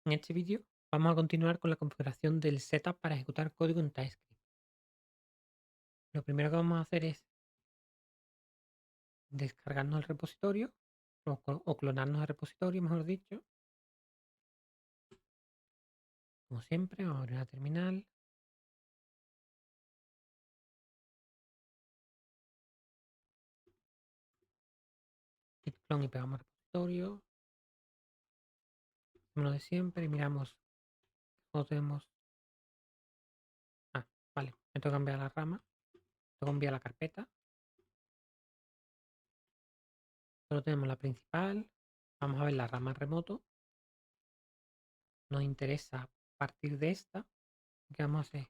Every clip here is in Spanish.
En este vídeo vamos a continuar con la configuración del setup para ejecutar código en TypeScript. Lo primero que vamos a hacer es descargarnos el repositorio o clonarnos el repositorio, mejor dicho. Como siempre, vamos a abrir la terminal. Git clone y pegamos el repositorio. Hacemos lo de siempre y miramos cómo tenemos. Ah, vale, me tengo que cambiar la rama. Tengo que enviar la carpeta. Solo tenemos la principal. Vamos a ver la rama remoto. Nos interesa partir de esta. ¿Qué vamos a hacer?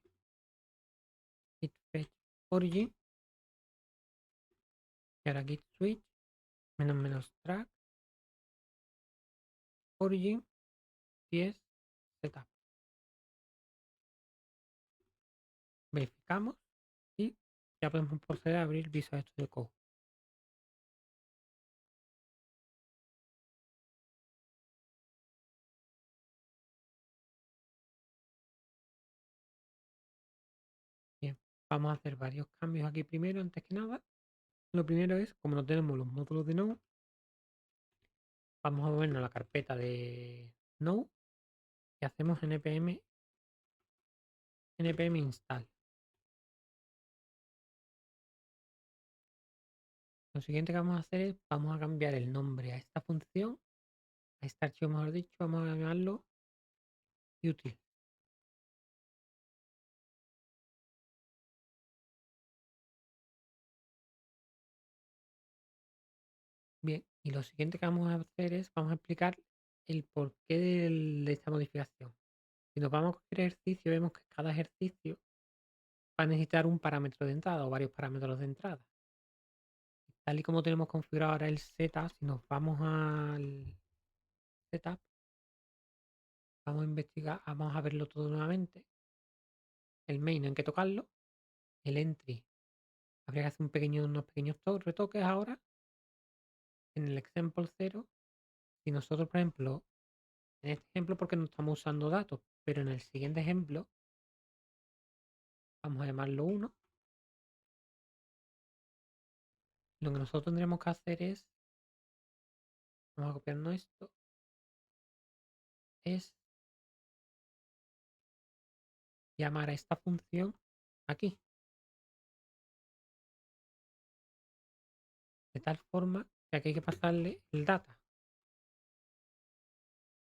Git fetch origin. Y ahora git switch menos track origin 10 setup. Verificamos y ya podemos proceder a abrir Visual Studio Code. Bien, vamos a hacer varios cambios aquí primero, antes que nada. Lo primero es, como no tenemos los módulos de Node, vamos a movernos a la carpeta de Node y hacemos npm install. Lo siguiente que vamos a hacer es, vamos a cambiar el nombre a esta función, a este archivo mejor dicho, vamos a llamarlo util. Bien, y lo siguiente que vamos a hacer es, vamos a explicar el porqué de esta modificación. Si nos vamos a cualquier ejercicio, vemos que cada ejercicio va a necesitar un parámetro de entrada o varios parámetros de entrada. Tal y como tenemos configurado ahora el setup, si nos vamos al setup, vamos a investigar, vamos a verlo todo nuevamente. El main no hay que tocarlo. El entry habría que hacer unos pequeños retoques ahora. En el example 0, si nosotros, por ejemplo, en este ejemplo porque no estamos usando datos, pero en el siguiente ejemplo, vamos a llamarlo 1. Lo que nosotros tendremos que hacer es, vamos a copiarnos esto, es llamar a esta función aquí, de tal forma que aquí hay que pasarle el data.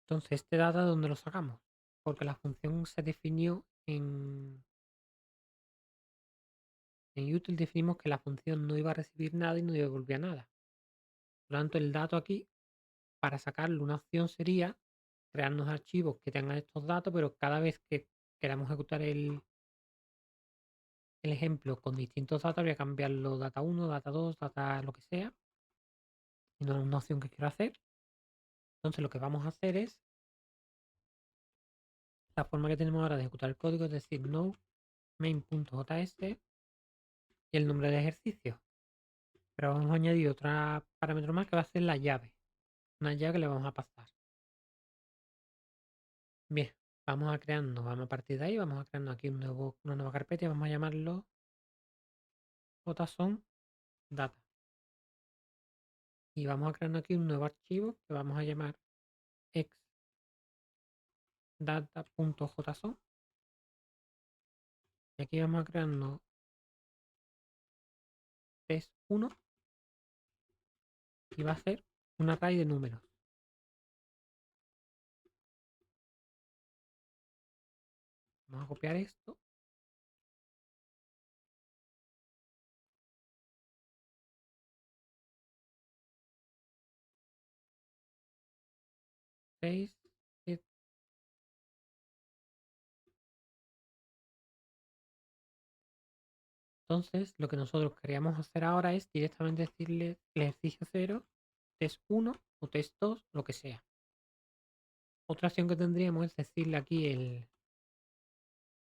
Entonces, este data, ¿dónde lo sacamos? Porque la función se definió en util, definimos que la función no iba a recibir nada y no devolvía nada. Por lo tanto, el dato aquí, para sacarlo, una opción sería crearnos archivos que tengan estos datos, pero cada vez que queramos ejecutar el ejemplo con distintos datos, habría que cambiarlo data 1, data 2, data lo que sea. Y no es una opción que quiero hacer. Entonces, lo que vamos a hacer es la forma que tenemos ahora de ejecutar el código, es decir, no main.js y el nombre de ejercicio. Pero vamos a añadir otro parámetro más que va a ser la llave. Una llave que le vamos a pasar. Bien, vamos a partir de ahí, vamos a crearnos aquí una nueva carpeta y vamos a llamarlo JSON data. Y vamos a crearnos aquí un nuevo archivo que vamos a llamar xdata.json. Y aquí vamos a crearnos test1 y va a ser un array de números. Vamos a copiar esto. Seis, siete. Entonces, lo que nosotros queríamos hacer ahora es directamente decirle el ejercicio 0, test 1 o test 2, lo que sea. Otra opción que tendríamos es decirle aquí el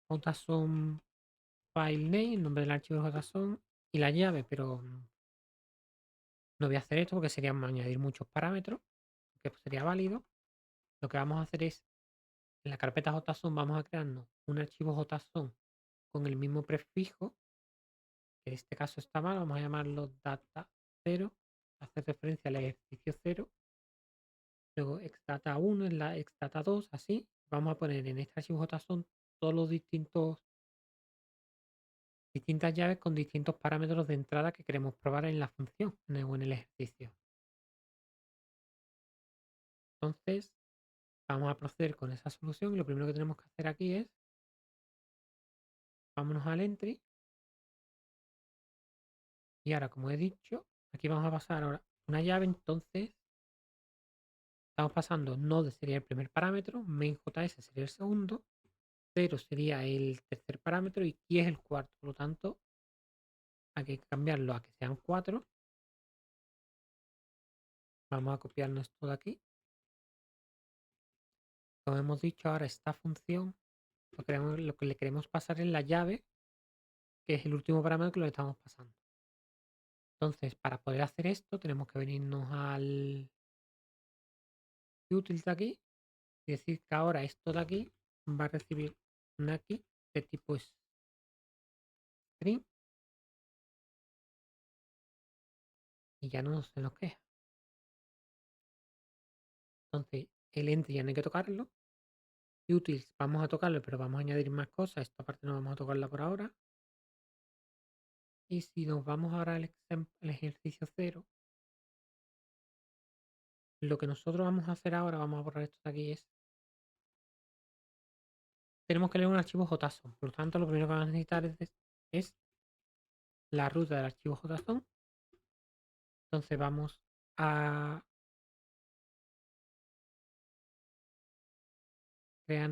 JSON file name, el nombre del archivo de JSON y la llave, pero no voy a hacer esto porque sería añadir muchos parámetros, que sería válido. Lo que vamos a hacer es En la carpeta JSON vamos a crearnos un archivo JSON con el mismo prefijo, que en este caso está mal, vamos a llamarlo data 0, hacer referencia al ejercicio 0, luego exdata 1 en la exdata 2, así. Vamos a poner en este archivo JSON todos los distintas llaves con distintos parámetros de entrada que queremos probar en la función o en el ejercicio. Entonces, vamos a proceder con esa solución y lo primero que tenemos que hacer aquí es, vámonos al entry y ahora, como he dicho, aquí vamos a pasar ahora una llave. Entonces estamos pasando node sería el primer parámetro, main.js sería el segundo, 0 sería el tercer parámetro y key es el cuarto. Por lo tanto, hay que cambiarlo a que sean 4. Vamos a copiarnos esto de aquí. Como hemos dicho, ahora esta función lo que le queremos pasar es la llave, que es el último parámetro que lo estamos pasando. Entonces, para poder hacer esto, tenemos que venirnos al util de aquí y decir que ahora esto de aquí va a recibir una key de tipo string y ya no se nos queja. Entonces, el entry ya no hay que tocarlo. Utils vamos a tocarlo, pero vamos a añadir más cosas. Esta parte no vamos a tocarla por ahora. Y si nos vamos ahora al ejercicio 0, lo que nosotros vamos a hacer ahora, vamos a borrar esto de aquí, es tenemos que leer un archivo JSON. Por lo tanto, lo primero que vamos a necesitar es la ruta del archivo JSON. Entonces vamos a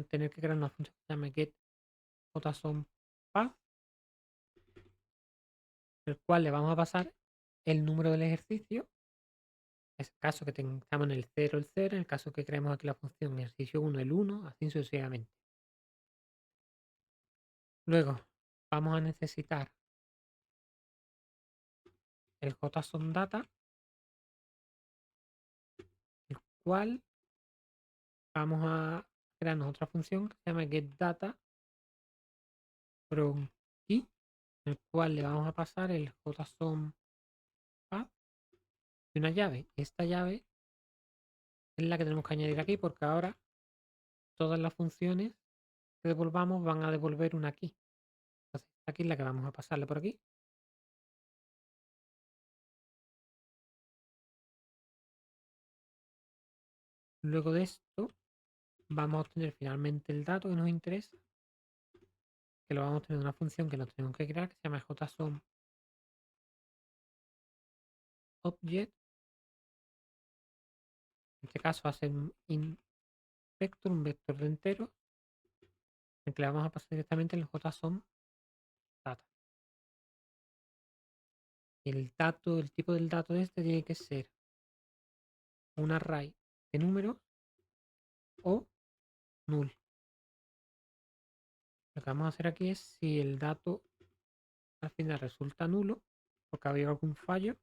tener que crear una función que se llama getJSONPath, el cual le vamos a pasar el número del ejercicio. En el caso que tengamos en el 0, el 0. En el caso que creemos aquí la función ejercicio 1, el 1, así sucesivamente. Luego vamos a necesitar el JSONData, el cual vamos a crearnos otra función que se llama getData from key, en el cual le vamos a pasar el JSONPath y una llave. Esta llave es la que tenemos que añadir aquí porque ahora todas las funciones que devolvamos van a devolver una key. Entonces, aquí es la que vamos a pasarle por aquí. Luego de esto, vamos a obtener finalmente el dato que nos interesa, que lo vamos a obtener de una función que nos tenemos que crear, que se llama JSONObject. En este caso va a ser un vector, un vector de entero, en el que le vamos a pasar directamente el JSON data. Y el dato, el tipo del dato de este tiene que ser un array de números o null. Lo que vamos a hacer aquí es, si el dato al final resulta nulo, porque ha habido algún fallo,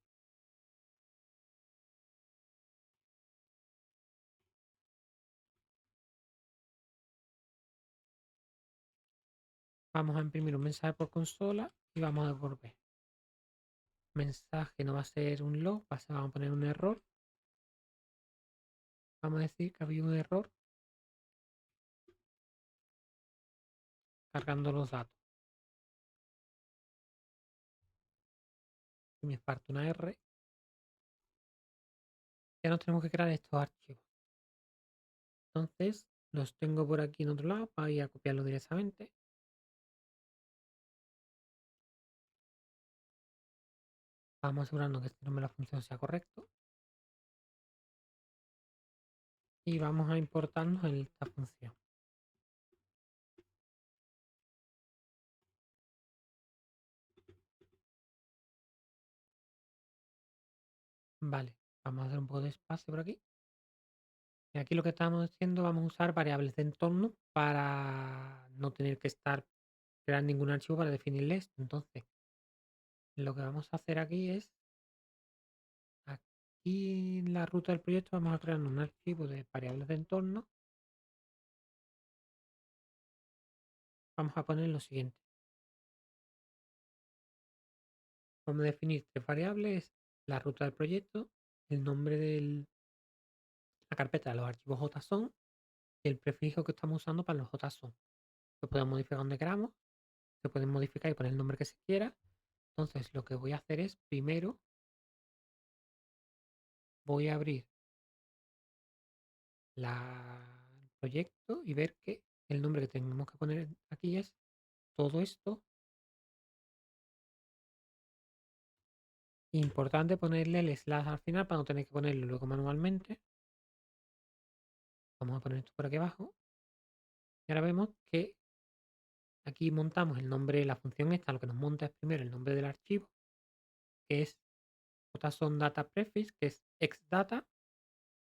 vamos a imprimir un mensaje por consola y vamos a devolver. Mensaje no va a ser un log, vamos a poner un error. Vamos a decir que había un error cargando los datos. Y me parte una R. Ya nos tenemos que crear estos archivos. Entonces los tengo por aquí en otro lado para ir a copiarlo directamente. Vamos asegurando que este nombre de la función sea correcto. Y vamos a importarnos en esta función. Vale, vamos a hacer un poco de espacio por aquí. Y aquí lo que estamos haciendo, vamos a usar variables de entorno para no tener que crear ningún archivo para definirle esto. Entonces, lo que vamos a hacer aquí es, aquí en la ruta del proyecto vamos a crear un archivo de variables de entorno vamos a poner lo siguiente. Vamos a definir tres variables, la ruta del proyecto, el nombre de la carpeta de los archivos JSON y el prefijo que estamos usando para los JSON. Lo podemos modificar donde queramos, se pueden modificar y poner el nombre que se quiera. Entonces lo que voy a hacer es, primero voy a abrir el proyecto y ver que el nombre que tenemos que poner aquí es todo esto. Importante ponerle el slash al final para no tener que ponerlo luego manualmente. Vamos a poner esto por aquí abajo. Y ahora vemos que aquí montamos el nombre de la función esta. Lo que nos monta es primero el nombre del archivo, que es JSON data prefix, que es xdata.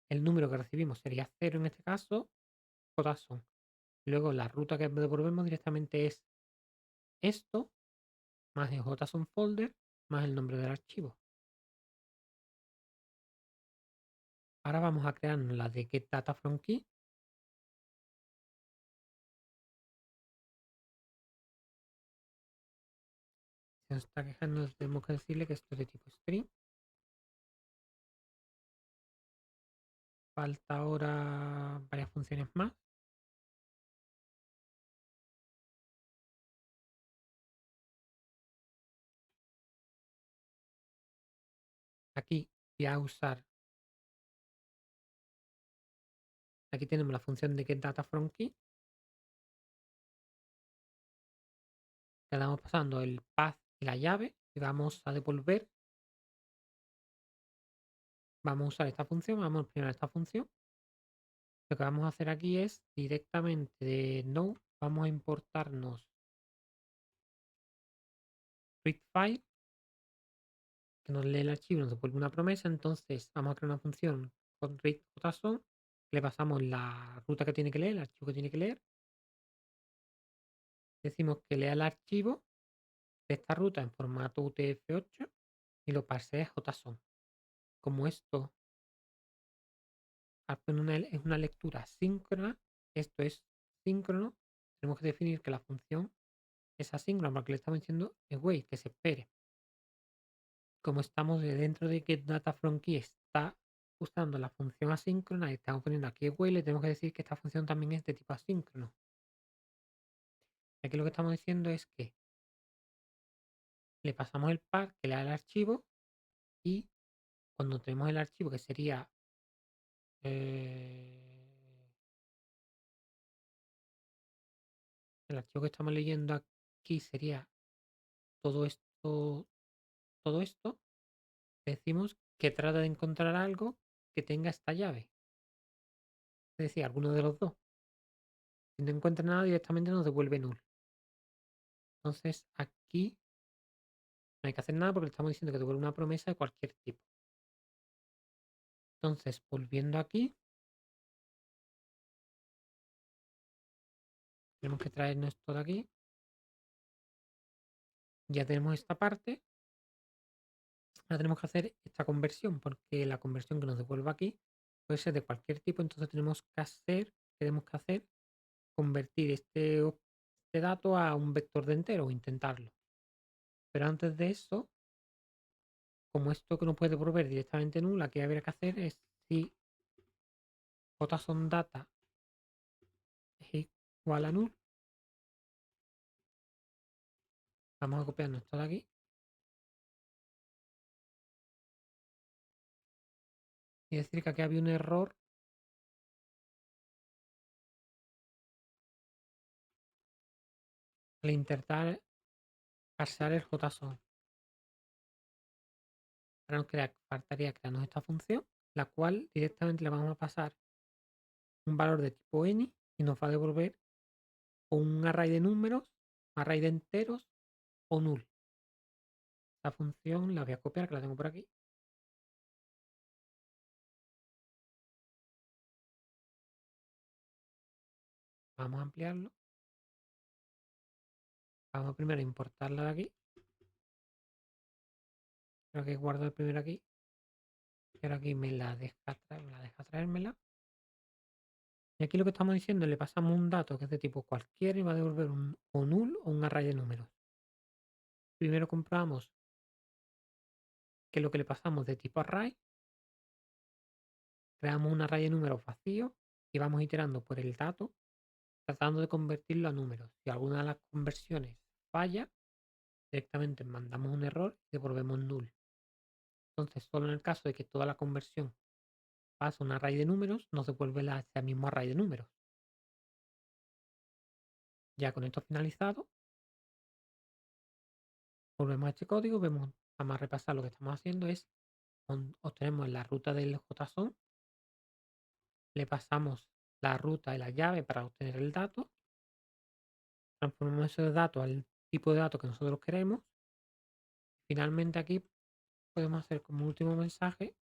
El número que recibimos sería 0 en este caso, JSON. Luego la ruta que devolvemos directamente es esto, más el JSON folder, más el nombre del archivo. Ahora vamos a crear la de getDataFromKey. Si nos está quejando, tenemos que decirle que esto es de tipo string. Falta ahora varias funciones más. Aquí voy a usar, aquí tenemos la función de getDataFromKey. Le damos pasando el path y la llave y vamos a devolver. Vamos a usar esta función, vamos primero a esta función. Lo que vamos a hacer aquí es directamente de Node, vamos a importarnos readFile, que nos lee el archivo y nos devuelve una promesa. Entonces vamos a crear una función con readJSON, le pasamos la ruta que tiene que leer, el archivo que tiene que leer. Decimos que lea el archivo de esta ruta en formato UTF-8 y lo pase a JSON. Como esto es una lectura síncrona, esto es síncrono, tenemos que definir que la función es asíncrona porque le estamos diciendo wait, que se espere. Como estamos dentro de getDataFromKey está usando la función asíncrona y estamos poniendo aquí wait, le tenemos que decir que esta función también es de tipo asíncrono. Aquí lo que estamos diciendo es que le pasamos el par que lea el archivo y cuando tenemos el archivo que sería el archivo que estamos leyendo aquí sería todo esto, todo esto, decimos que trata de encontrar algo que tenga esta llave. Es decir, alguno de los dos. Si no encuentra nada, directamente nos devuelve null. Entonces aquí no hay que hacer nada porque le estamos diciendo que devuelve una promesa de cualquier tipo. Entonces, volviendo aquí, tenemos que traernos esto de aquí. Ya tenemos esta parte. Ahora tenemos que hacer esta conversión porque la conversión que nos devuelve aquí puede ser de cualquier tipo. Entonces tenemos que hacer convertir este dato a un vector de entero o intentarlo. Pero antes de eso, como esto que nos puede devolver directamente null, lo que habría que hacer es si JSONData es igual a null, vamos a copiarnos esto de aquí. Y decir que aquí había un error al intentar pasar el JSON. Ahora nos faltaría crearnos esta función, la cual directamente le vamos a pasar un valor de tipo any y nos va a devolver un array de números, array de enteros o null. Esta función la voy a copiar, que la tengo por aquí. Vamos a ampliarlo. Vamos primero a importarla de aquí. Creo que guardo primero aquí. Pero aquí me la deja traérmela. Y aquí lo que estamos diciendo es le pasamos un dato que es de tipo cualquiera y va a devolver un o null o un array de números. Primero comprobamos que lo que le pasamos de tipo array, creamos un array de números vacío y vamos iterando por el dato tratando de convertirlo a números. Si alguna de las conversiones falla, directamente mandamos un error y devolvemos null. Entonces, solo en el caso de que toda la conversión pase a un array de números, nos devuelve ese mismo array de números. Ya con esto finalizado, volvemos a este código, vamos a repasar lo que estamos haciendo es obtenemos la ruta del JSON, le pasamos la ruta y la llave para obtener el dato, transformamos ese dato al tipo de dato que nosotros queremos. Finalmente aquí podemos hacer como último mensaje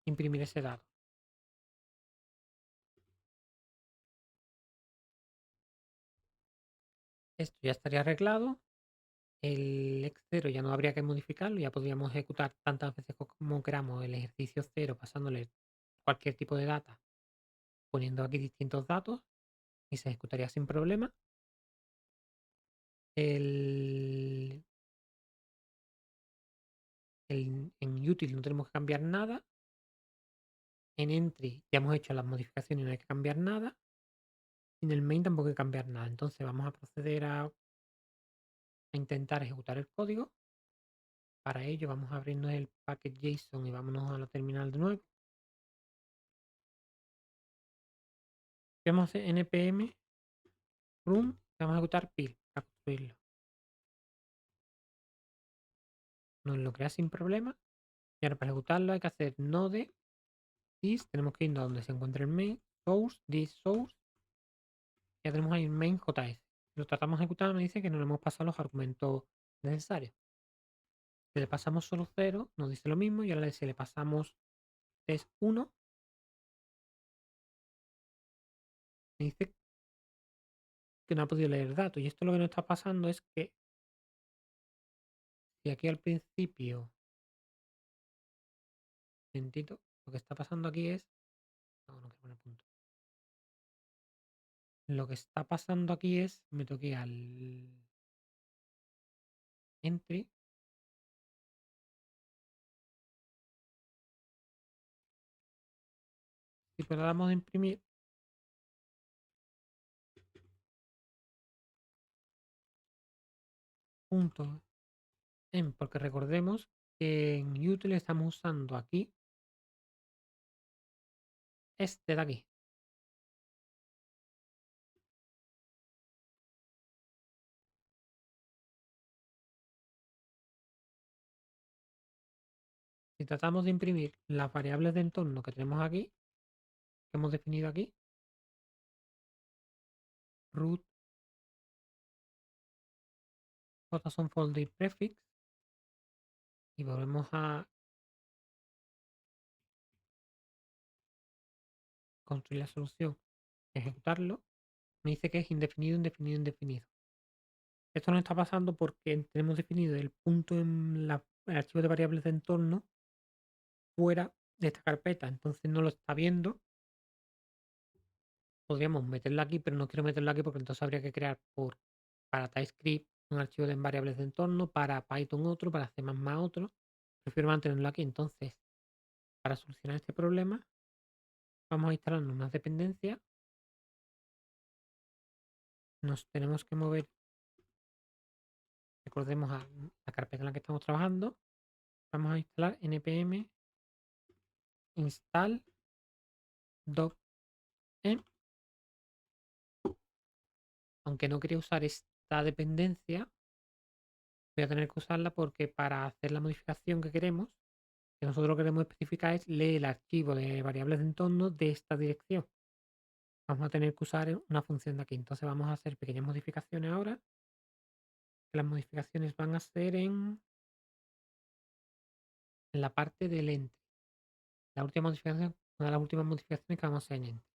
imprimir ese dato. Esto ya estaría arreglado. El x0 ya no habría que modificarlo, ya podríamos ejecutar tantas veces como queramos el ejercicio cero pasándole cualquier tipo de data, poniendo aquí distintos datos y se ejecutaría sin problema. El, en util no tenemos que cambiar nada. En entry ya hemos hecho las modificaciones y no hay que cambiar nada. En el main tampoco hay que cambiar nada. Entonces vamos a proceder a intentar ejecutar el código. Para ello vamos a abrirnos el package JSON y vámonos a la terminal de nuevo. Vamos a hacer npm run, vamos a ejecutar pil para construirlo. Nos lo crea sin problema. Y ahora para ejecutarlo hay que hacer node this, tenemos que ir a donde se encuentra el main, source, this source. Ya tenemos ahí el main JS. Lo tratamos de ejecutar, me dice que no le hemos pasado los argumentos necesarios. Si le pasamos solo 0, nos dice lo mismo. Y ahora si le pasamos test 1, me dice que no ha podido leer datos. Y esto lo que nos está pasando es que si aquí al principio, momentito, lo que está pasando aquí es, no, no quiero poner punto. Lo que está pasando aquí es, me toqué al entry. Si podamos imprimir punto en, porque recordemos que en util estamos usando aquí este de aquí. Si tratamos de imprimir las variables de entorno que tenemos aquí, que hemos definido aquí, root, JSON folder prefix, y volvemos a construir la solución, ejecutarlo, me dice que es indefinido, indefinido, indefinido. Esto nos está pasando porque tenemos definido el punto en el archivo de variables de entorno fuera de esta carpeta, entonces no lo está viendo. Podríamos meterlo aquí, pero no quiero meterlo aquí porque entonces habría que crear para TypeScript un archivo de variables de entorno, para Python otro, para C++ otro. Prefiero mantenerlo aquí. Entonces, para solucionar este problema, vamos a instalar unas dependencias. Nos tenemos que mover, recordemos, a la carpeta en la que estamos trabajando. Vamos a instalar npm install doc-env. Aunque no quería usar esta dependencia, voy a tener que usarla porque para hacer la modificación que queremos, que nosotros queremos especificar es lee el archivo de variables de entorno de esta dirección. Vamos a tener que usar una función de aquí. Entonces vamos a hacer pequeñas modificaciones ahora. Las modificaciones van a ser en la parte del entry. La última modificación, una de las últimas modificaciones que vamos a hacer en entry.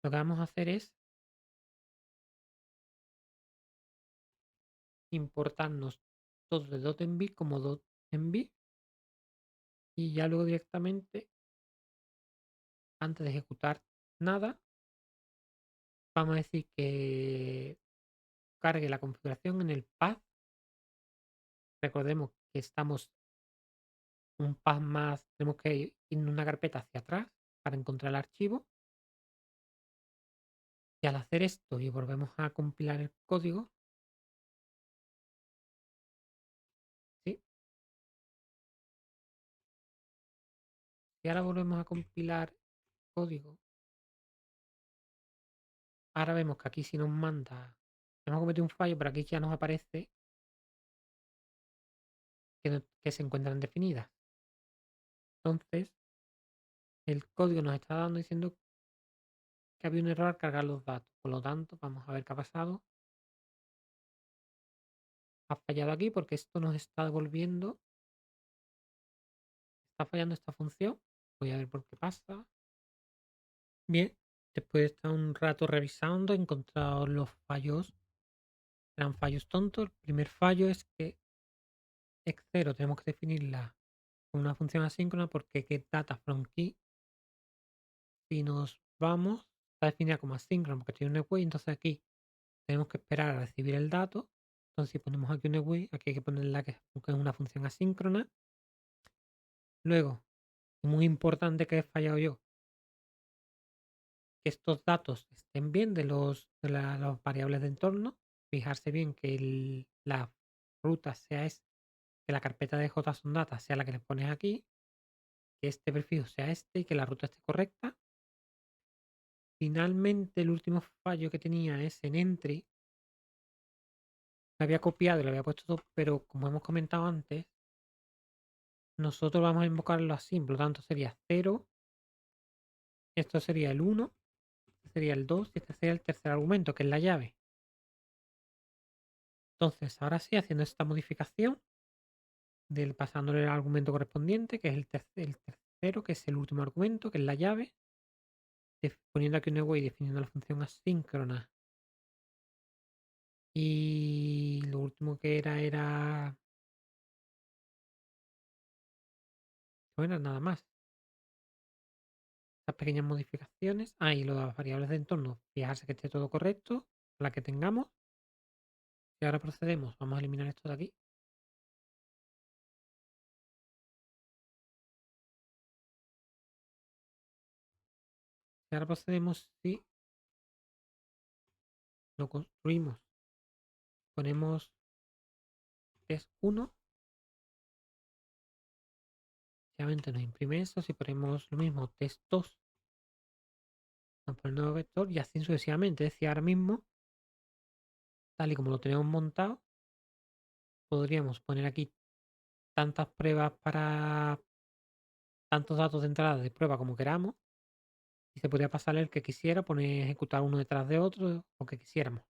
Lo que vamos a hacer es importarnos todo de .env como .env y ya luego directamente antes de ejecutar nada, vamos a decir que cargue la configuración en el path. Recordemos que estamos un path más, tenemos que ir en una carpeta hacia atrás para encontrar el archivo. Y al hacer esto y volvemos a compilar el código, ¿sí? Y ahora volvemos a compilar código. Ahora vemos que aquí si nos manda, hemos cometido un fallo, pero aquí ya nos aparece que se encuentran definidas. Entonces, el código nos está dando diciendo que había un error al cargar los datos. Por lo tanto, vamos a ver qué ha pasado. Ha fallado aquí porque esto nos está devolviendo. Está fallando esta función. Voy a ver por qué pasa. Bien, después de estar un rato revisando, he encontrado los fallos. Eran fallos tontos. El primer fallo es que x0 tenemos que definirla como una función asíncrona porque getData from key. Si nos vamos, está definida como asíncrona porque tiene un await. Entonces aquí tenemos que esperar a recibir el dato. Entonces si ponemos aquí un await, aquí hay que ponerla que es una función asíncrona. Luego, muy importante que he fallado yo, que estos datos estén bien de las variables de entorno. Fijarse bien que la ruta sea que la carpeta de JSON-Data sea la que le pones aquí, que este prefijo sea este y que la ruta esté correcta. Finalmente, el último fallo que tenía es en entry. Lo había copiado y lo había puesto todo, pero como hemos comentado antes, nosotros vamos a invocarlo así, por lo tanto sería 0, esto sería el 1, este sería el 2 y este sería el tercer argumento, que es la llave. Entonces, ahora sí, haciendo esta modificación, pasándole el argumento correspondiente, que es el tercero, que es el último argumento, que es la llave, poniendo aquí un await y definiendo la función asíncrona. Y lo último que era... No era nada más. Estas pequeñas modificaciones. Y las variables de entorno. Fijarse que esté todo correcto. La que tengamos. Y ahora procedemos. Vamos a eliminar esto de aquí. Y ahora procedemos si lo construimos. Ponemos test 1. Obviamente nos imprime eso. Si ponemos lo mismo test 2. Nos pone el nuevo vector y así sucesivamente. Es decir, ahora mismo, tal y como lo tenemos montado, podríamos poner aquí tantas pruebas para tantos datos de entrada de prueba como queramos. Y se podría pasar el que quisiera, poner ejecutar uno detrás de otro, o que quisiéramos,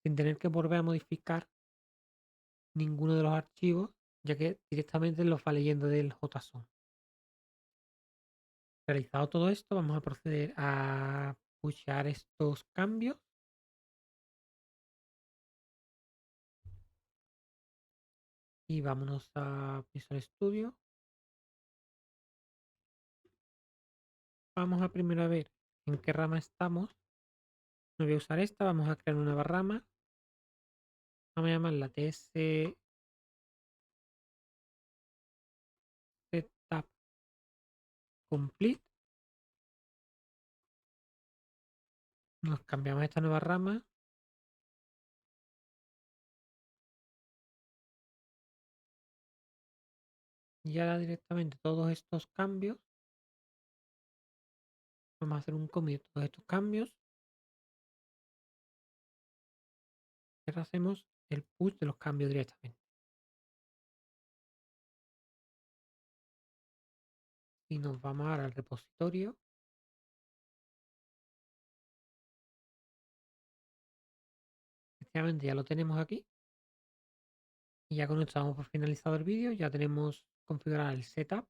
sin tener que volver a modificar ninguno de los archivos, ya que directamente los va leyendo del JSON. Realizado todo esto, vamos a proceder a pushear estos cambios. Y vámonos a Visual Studio. Vamos a primero ver en qué rama estamos. No voy a usar esta, vamos a crear una nueva rama. Vamos a llamarla TS Setup Complete. Nos cambiamos a esta nueva rama. Y ahora directamente todos estos cambios. Vamos a hacer un commit de todos estos cambios. Y ahora hacemos el push de los cambios directamente. Y nos vamos ahora al repositorio. Efectivamente ya lo tenemos aquí. Y ya con esto damos por finalizado el vídeo. Ya tenemos configurado el setup